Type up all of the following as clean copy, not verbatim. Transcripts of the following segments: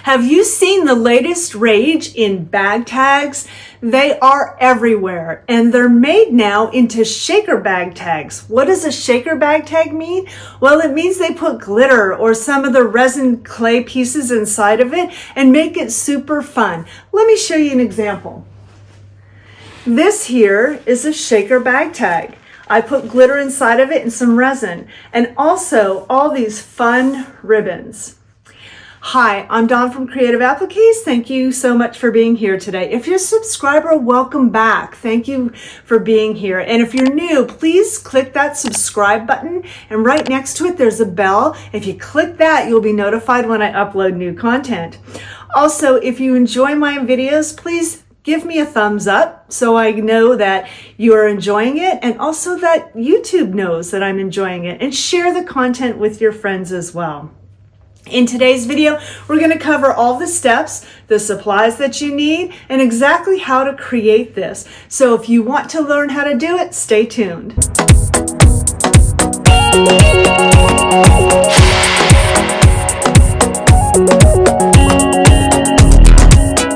Have you seen the latest rage in bag tags? They are everywhere, and they're made now into shaker bag tags. What does a shaker bag tag mean? Well, it means they put glitter or some of the resin clay pieces inside of it and make it super fun. Let me show you an example. This here is a shaker bag tag. I put glitter inside of it and some resin, and also all these fun ribbons. Hi, I'm Dawn from Creative Appliques. Thank you so much for being here today. If you're a subscriber, welcome back. Thank you for being here. And if you're new, please click that subscribe button, and right next to it, there's a bell. If you click that, you'll be notified when I upload new content. Also, if you enjoy my videos, please give me a thumbs up so I know that you are enjoying it, and also that YouTube knows that I'm enjoying it, and share the content with your friends as well. In today's video, we're going to cover all the steps, the supplies that you need, and exactly how to create this. So if you want to learn how to do it, stay tuned.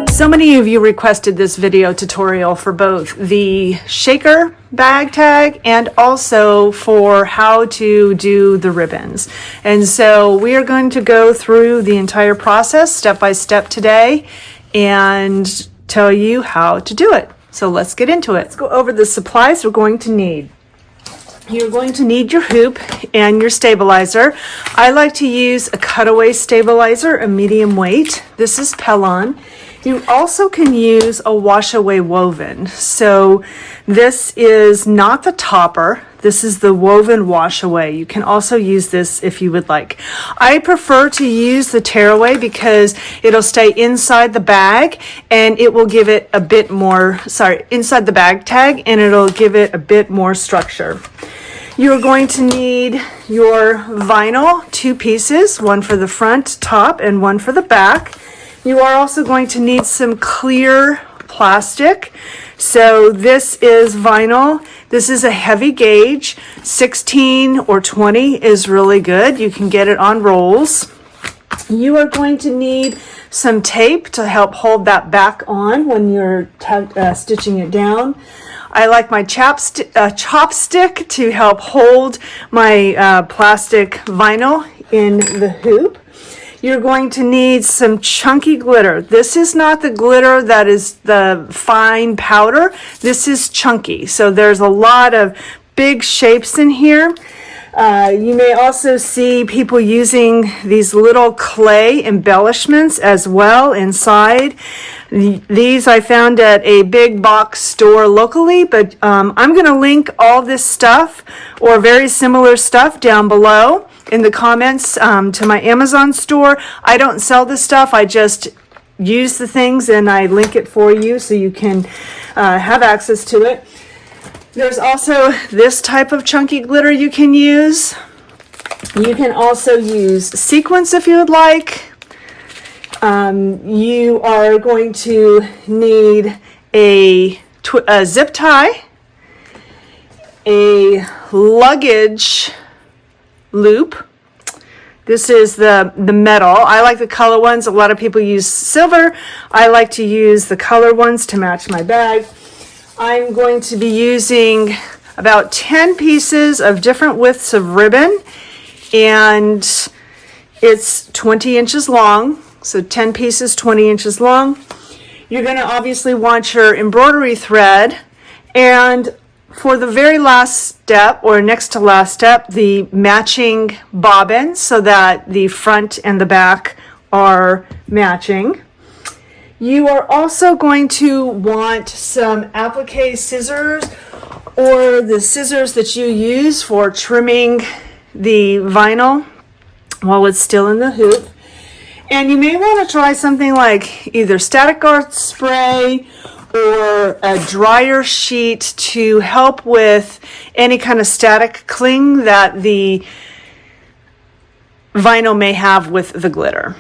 So many of you requested this video tutorial for both the shaker bag tag and also for how to do the ribbons. And so we are going to go through the entire process step by step today and tell you how to do it. So let's get into it. Let's go over the supplies we're going to need. You're going to need your hoop and your stabilizer. I like to use a cutaway stabilizer, a medium weight. This is Pellon. You also can use a wash-away woven. So this is not the topper. This is the woven wash-away. You can also use this if you would like. I prefer to use the tearaway because it'll stay inside the bag and it will give it a bit more, inside the bag tag, and it'll give it a bit more structure. You're going to need your vinyl, 2 pieces, one for the front top and one for the back. You are also going to need some clear plastic. So this is vinyl. This is a heavy gauge. 16 or 20 is really good. You can get it on rolls. You are going to need some tape to help hold that back on when you're stitching it down. I like my chopstick to help hold my plastic vinyl in the hoop. You're going to need some chunky glitter. This is not the glitter that is the fine powder. This is chunky. So there's a lot of big shapes in here. You may also see people using these little clay embellishments as well inside. These I found at a big box store locally, but I'm going to link all this stuff or very similar stuff down below in the comments to my Amazon store. I don't sell this stuff. I just use the things and I link it for you so you can have access to it. There's also this type of chunky glitter you can use. You can also use sequins if you would like. You are going to need a zip tie, a luggage loop. This is the metal. I like the color ones. A lot of people use silver. I like to use the color ones to match my bag. I'm going to be using about 10 pieces of different widths of ribbon, and it's 20 inches long. So 10 pieces, 20 inches long. You're going to obviously want your embroidery thread, and for the very last step or next to last step, the matching bobbin so that the front and the back are matching. You are also going to want some applique scissors or the scissors that you use for trimming the vinyl while it's still in the hoop. And you may want to try something like either static guard spray or a dryer sheet to help with any kind of static cling that the vinyl may have with the glitter.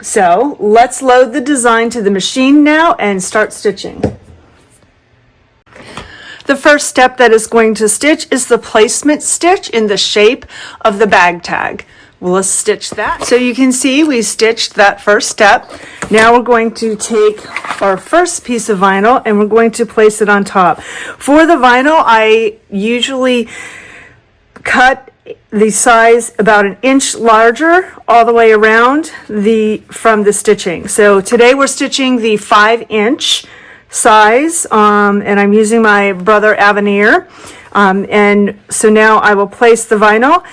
So let's load the design to the machine now and start stitching. The first step that is going to stitch is the placement stitch in the shape of the bag tag. we'll stitch that. So you can see we stitched that first step. Now we're going to take our first piece of vinyl and we're going to place it on top. For the vinyl, I usually cut the size about an inch larger all the way around from the stitching. So today we're stitching the 5-inch size, and I'm using my Brother Avenir. And so now I will place the vinyl.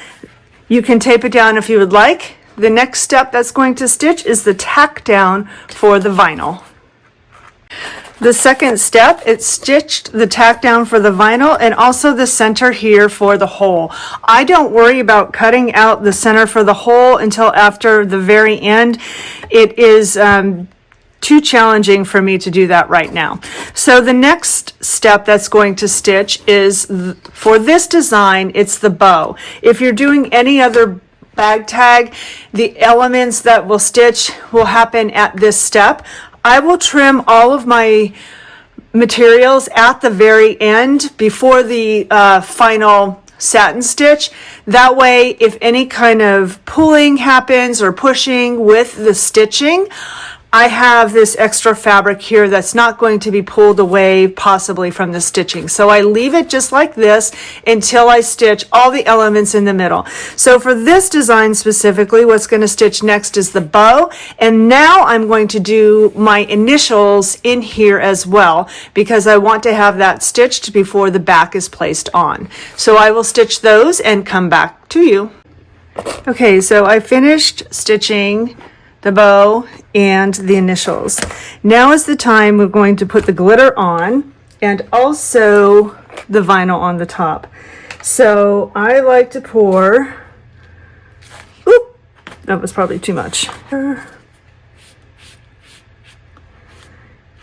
You can tape it down if you would like. The next step that's going to stitch is the tack down for the vinyl. The second step, it stitched the tack down for the vinyl and also the center here for the hole. I don't worry about cutting out the center for the hole until after the very end. It is too challenging for me to do that right now. So the next step that's going to stitch is, for this design, it's the bow. If you're doing any other bag tag, the elements that will stitch will happen at this step. I will trim all of my materials at the very end before the final satin stitch. That way, if any kind of pulling happens or pushing with the stitching, I have this extra fabric here that's not going to be pulled away possibly from the stitching. So I leave it just like this until I stitch all the elements in the middle. So for this design specifically, what's going to stitch next is the bow. And now I'm going to do my initials in here as well, because I want to have that stitched before the back is placed on. So I will stitch those and come back to you. Okay, so I finished stitching the bow and the initials. Now is the time we're going to put the glitter on and also the vinyl on the top. So I like to pour, oop, that was probably too much. And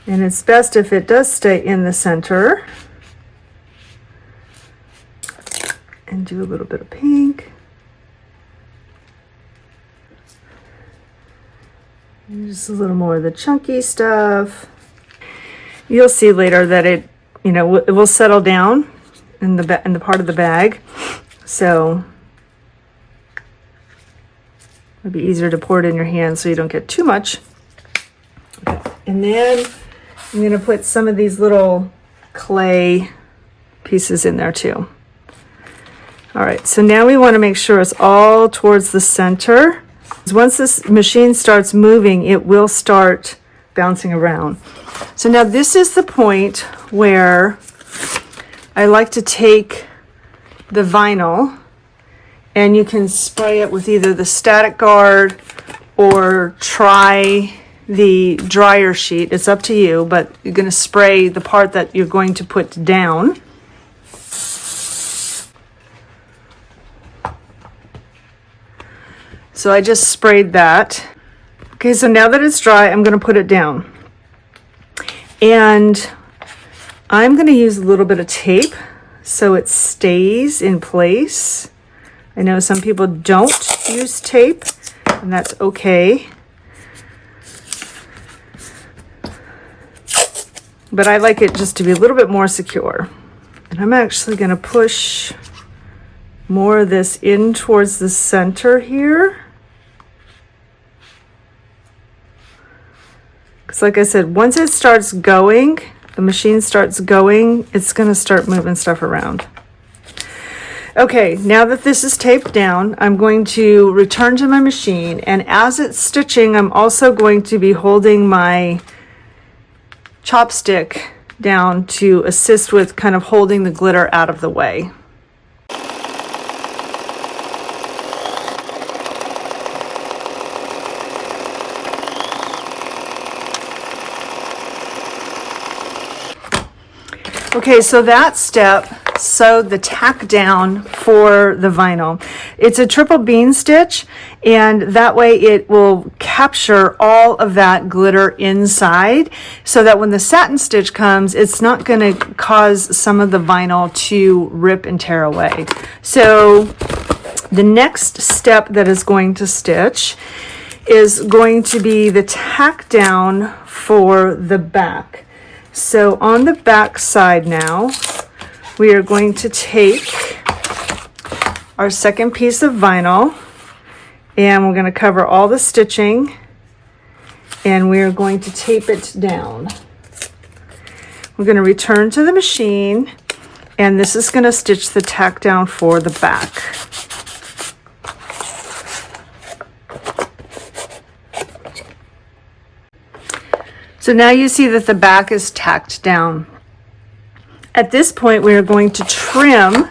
it's best if it does stay in the center. And do a little bit of pink. Just a little more of the chunky stuff. You'll see later that it will settle down in the part of the bag, so it'll be easier to pour it in your hand so you don't get too much. Okay. And then I'm going to put some of these little clay pieces in there too. All right, so now we want to make sure it's all towards the center. Once this machine starts moving, it will start bouncing around. So now this is the point where I like to take the vinyl, and you can spray it with either the static guard or try the dryer sheet. It's up to you, but you're going to spray the part that you're going to put down. So I just sprayed that. Okay, so now that it's dry, I'm going to put it down. And I'm going to use a little bit of tape so it stays in place. I know some people don't use tape, and that's okay. But I like it just to be a little bit more secure. And I'm actually going to push more of this in towards the center here. Because like I said, once it starts going, the machine starts going, it's going to start moving stuff around. Okay, now that this is taped down, I'm going to return to my machine, and as it's stitching, I'm also going to be holding my chopstick down to assist with kind of holding the glitter out of the way. Okay, so that step sewed the tack down for the vinyl. It's a triple bean stitch, and that way it will capture all of that glitter inside, so that when the satin stitch comes, it's not going to cause some of the vinyl to rip and tear away. So the next step that is going to stitch is going to be the tack down for the back. So on the back side now, we are going to take our second piece of vinyl, And we're going to cover all the stitching, and we're going to tape it down. We're going to return to the machine, and this is going to stitch the tack down for the back. So now you see that the back is tacked down. At this point, we are going to trim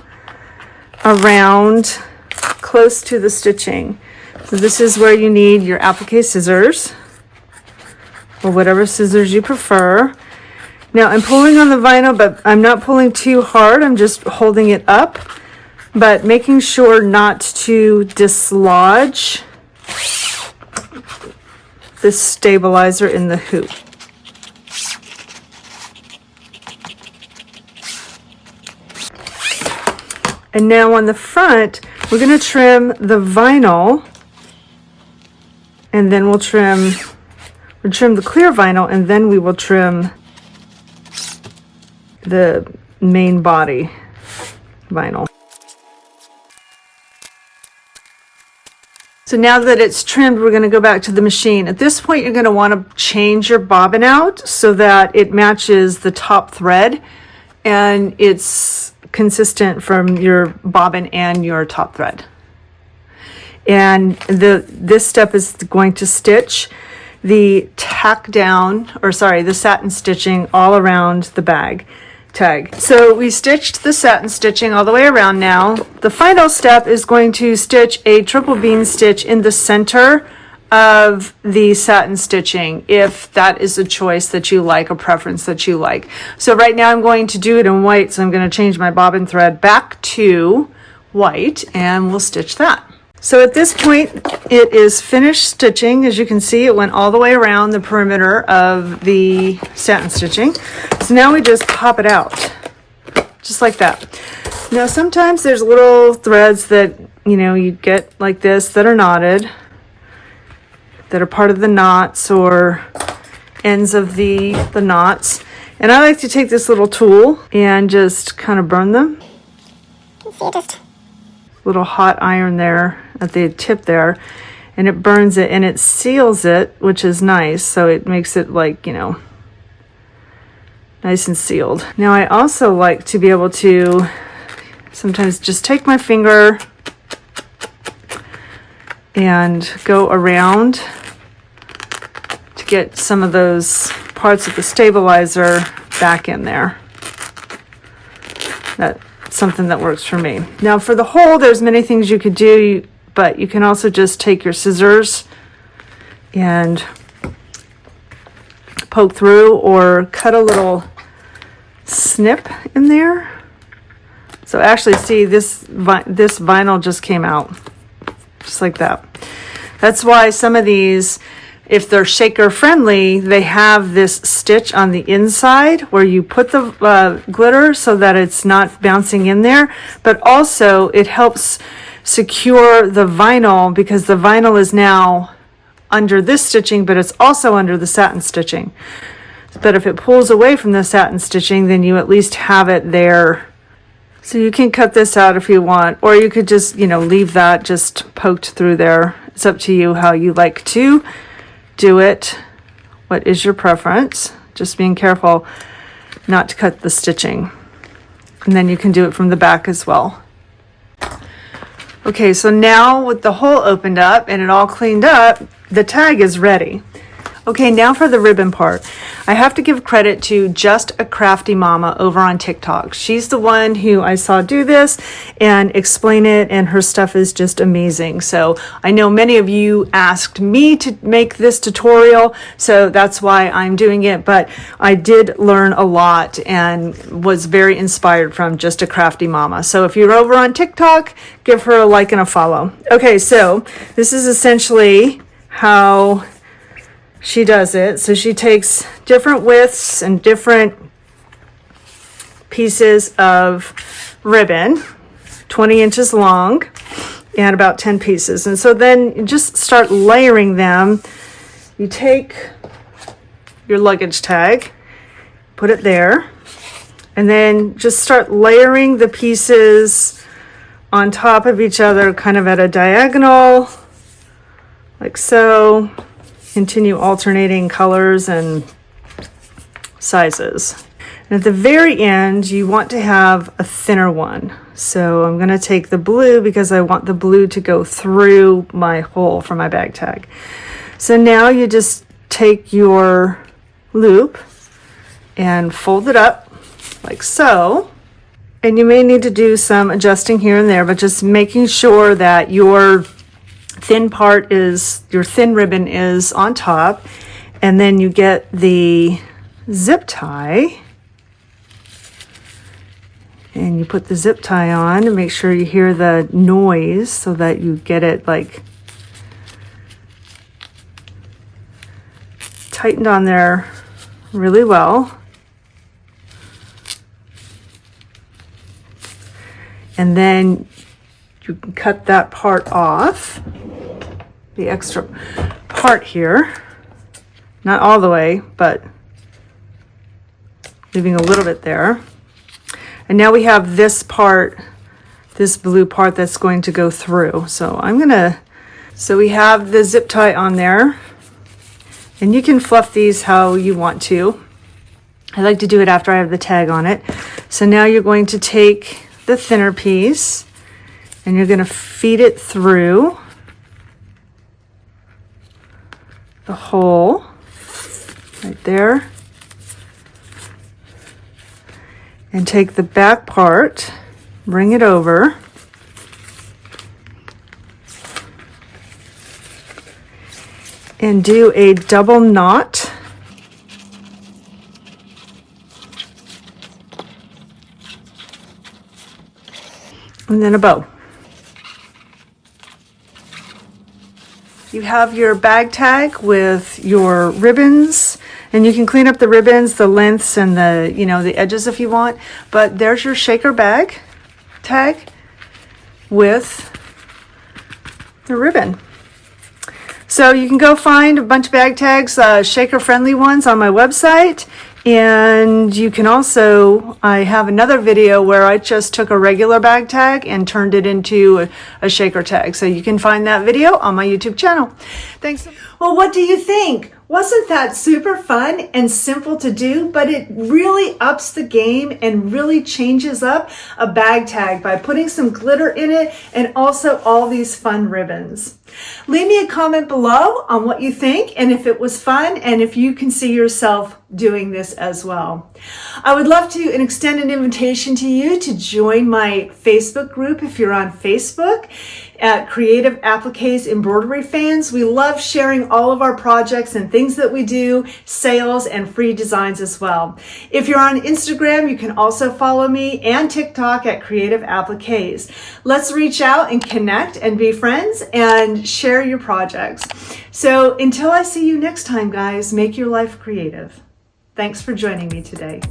around close to the stitching. So this is where you need your applique scissors, or whatever scissors you prefer. Now I'm pulling on the vinyl, but I'm not pulling too hard. I'm just holding it up, but making sure not to dislodge this stabilizer in the hoop. And now on the front, we're going to trim the vinyl, and then we'll trim the clear vinyl, and then we will trim the main body vinyl. So now that it's trimmed, we're going to go back to the machine. At this point, you're going to want to change your bobbin out so that it matches the top thread, and it's consistent from your bobbin and your top thread. And this step is going to stitch the tack down, or sorry, the satin stitching all around the bag tag. So we stitched the satin stitching all the way around now. The final step is going to stitch a triple bean stitch in the center of the satin stitching, if that is a choice that you like, a preference that you like. So right now I'm going to do it in white, so I'm going to change my bobbin thread back to white, and we'll stitch that. So at this point, it is finished stitching. As you can see, it went all the way around the perimeter of the satin stitching. So now we just pop it out, just like that. Now sometimes there's little threads that, you know, you get like this that are knotted, that are part of the knots or ends of the knots. And I like to take this little tool and just kind of burn them. Just little hot iron there at the tip there, and it burns it and it seals it, which is nice. So it makes it, like, you know, nice and sealed. Now I also like to be able to sometimes just take my finger and go around to get some of those parts of the stabilizer back in there. That's something that works for me. Now for the hole, there's many things you could do, but you can also just take your scissors and poke through, or cut a little snip in there. So actually, see, this vinyl just came out just like that. That's why some of these, if they're shaker friendly, they have this stitch on the inside where you put the glitter so that it's not bouncing in there, but also it helps secure the vinyl, because the vinyl is now under this stitching, but it's also under the satin stitching. But if it pulls away from the satin stitching, then you at least have it there. So you can cut this out if you want, or you could just, you know, leave that just poked through there. It's up to you how you like to do it. What is your preference? Just being careful not to cut the stitching. And then you can do it from the back as well. Okay, so now with the hole opened up and it all cleaned up, the tag is ready. Okay, now for the ribbon part. I have to give credit to Just a Crafty Mama over on TikTok. She's the one who I saw do this and explain it, and her stuff is just amazing. So I know many of you asked me to make this tutorial, so that's why I'm doing it, but I did learn a lot and was very inspired from Just a Crafty Mama. So if you're over on TikTok, give her a like and a follow. Okay, so this is essentially how she does it. So she takes different widths and different pieces of ribbon, 20 inches long and about 10 pieces. And so then you just start layering them. You take your luggage tag, put it there, and then just start layering the pieces on top of each other, kind of at a diagonal like so. Continue alternating colors and sizes. And at the very end, you want to have a thinner one. So I'm going to take the blue because I want the blue to go through my hole for my bag tag. So now you just take your loop and fold it up like so. And you may need to do some adjusting here and there, but just making sure that your thin ribbon is on top. And then you get the zip tie and you put the zip tie on and make sure you hear the noise so that you get it like tightened on there really well. And then you can cut that part off, the extra part here, not all the way, but leaving a little bit there. And now we have this part, this blue part that's going to go through. So so we have the zip tie on there, and you can fluff these how you want to. I like to do it after I have the tag on it. So now you're going to take the thinner piece and you're going to feed it through the hole right there, and take the back part, bring it over, and do a double knot. And then a bow. You have your bag tag with your ribbons, and you can clean up the ribbons, the lengths, and the edges if you want. But there's your shaker bag tag with the ribbon. So you can go find a bunch of bag tags, shaker friendly ones on my website. And you can also, I have another video where I just took a regular bag tag and turned it into a shaker tag. So you can find that video on my YouTube channel. Thanks. Well, what do you think? Wasn't that super fun and simple to do? But it really ups the game and really changes up a bag tag by putting some glitter in it and also all these fun ribbons. Leave me a comment below on what you think and if it was fun and if you can see yourself doing this as well. I would love to extend an invitation to you to join my Facebook group if you're on Facebook at Creative Appliques Embroidery Fans. We love sharing all of our projects and things that we do, sales and free designs as well. If you're on Instagram, you can also follow me, and TikTok at Creative Appliques. Let's reach out and connect and be friends and share your projects. So until I see you next time, guys, make your life creative. Thanks for joining me today.